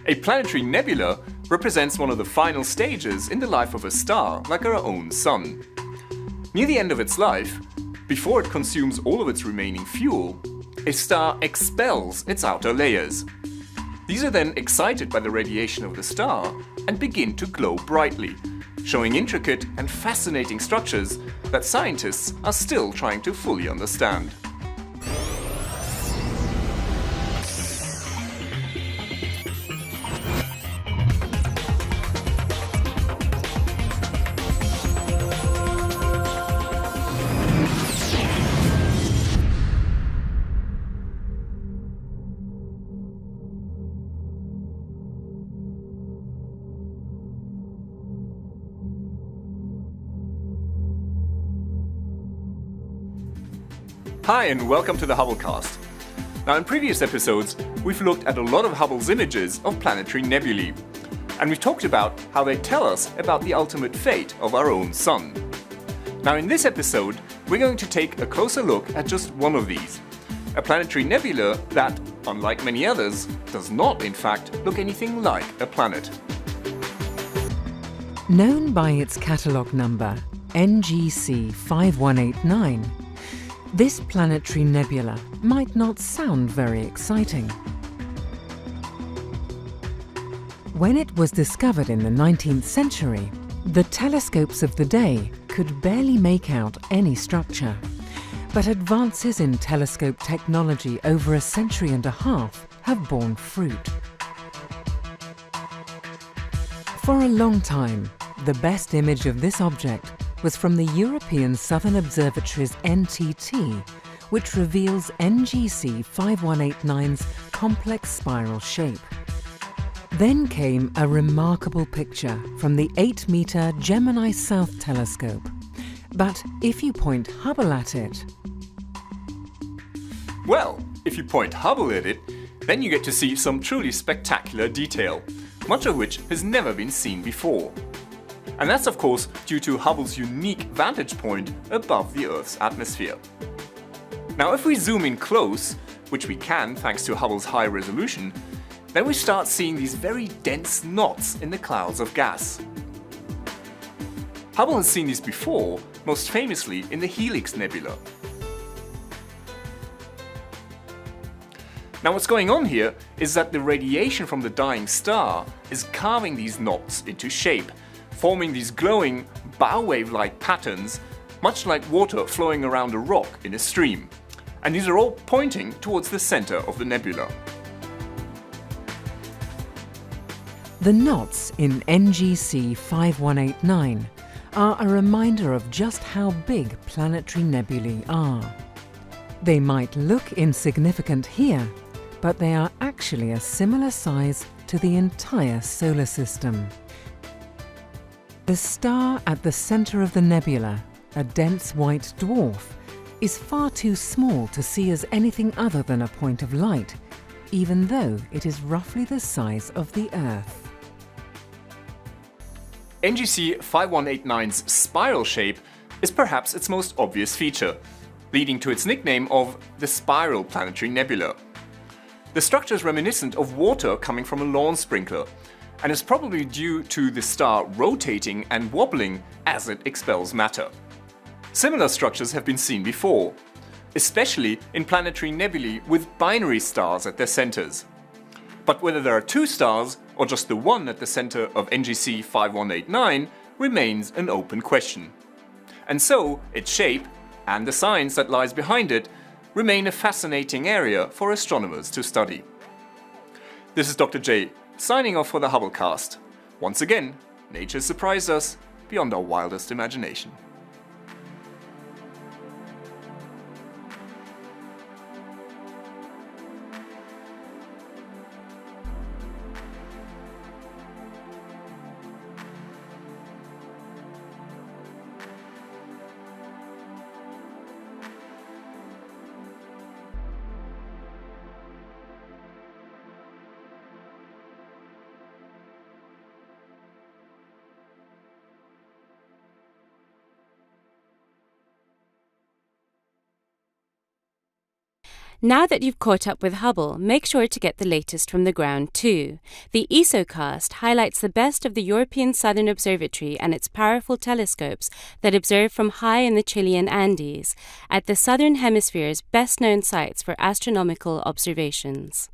A planetary nebula represents one of the final stages in the life of a star, like our own Sun. Near the end of its life, before it consumes all of its remaining fuel, a star expels its outer layers. These are then excited by the radiation of the star and begin to glow brightly, showing intricate and fascinating structures that scientists are still trying to fully understand. Hi and welcome to the Hubblecast. Now in previous episodes, we've looked at a lot of Hubble's images of planetary nebulae, and we've talked about how they tell us about the ultimate fate of our own Sun. Now in this episode, we're going to take a closer look at just one of these, a planetary nebula that, unlike many others, does not in fact look anything like a planet. Known by its catalogue number NGC 5189, this planetary nebula might not sound very exciting. When it was discovered in the 19th century, the telescopes of the day could barely make out any structure. But advances in telescope technology over a century and a half have borne fruit. For a long time, the best image of this object was from the European Southern Observatory's NTT, which reveals NGC 5189's complex spiral shape. Then came a remarkable picture from the 8-meter Gemini South telescope. But if you point Hubble at it... Well, if you point Hubble at it, then you get to see some truly spectacular detail, much of which has never been seen before. And that's of course due to Hubble's unique vantage point above the Earth's atmosphere. Now if we zoom in close, which we can thanks to Hubble's high resolution, then we start seeing these very dense knots in the clouds of gas. Hubble has seen these before, most famously in the Helix Nebula. Now what's going on here is that the radiation from the dying star is carving these knots into shape, forming these glowing, bow wave-like patterns, much like water flowing around a rock in a stream. And these are all pointing towards the center of the nebula. The knots in NGC 5189 are a reminder of just how big planetary nebulae are. They might look insignificant here, but they are actually a similar size to the entire solar system. The star at the center of the nebula, a dense white dwarf, is far too small to see as anything other than a point of light, even though it is roughly the size of the Earth. NGC 5189's spiral shape is perhaps its most obvious feature, leading to its nickname of the Spiral Planetary Nebula. The structure is reminiscent of water coming from a lawn sprinkler, and is probably due to the star rotating and wobbling as it expels matter. Similar structures have been seen before, especially in planetary nebulae with binary stars at their centers. But whether there are two stars or just the one at the center of NGC 5189 remains an open question. And so, its shape, and the science that lies behind it, remain a fascinating area for astronomers to study. This is Dr. J, signing off for the Hubblecast. Once again, nature surprised us beyond our wildest imagination. Now that you've caught up with Hubble, make sure to get the latest from the ground too. The ESOcast highlights the best of the European Southern Observatory and its powerful telescopes that observe from high in the Chilean Andes, at the Southern Hemisphere's best-known sites for astronomical observations.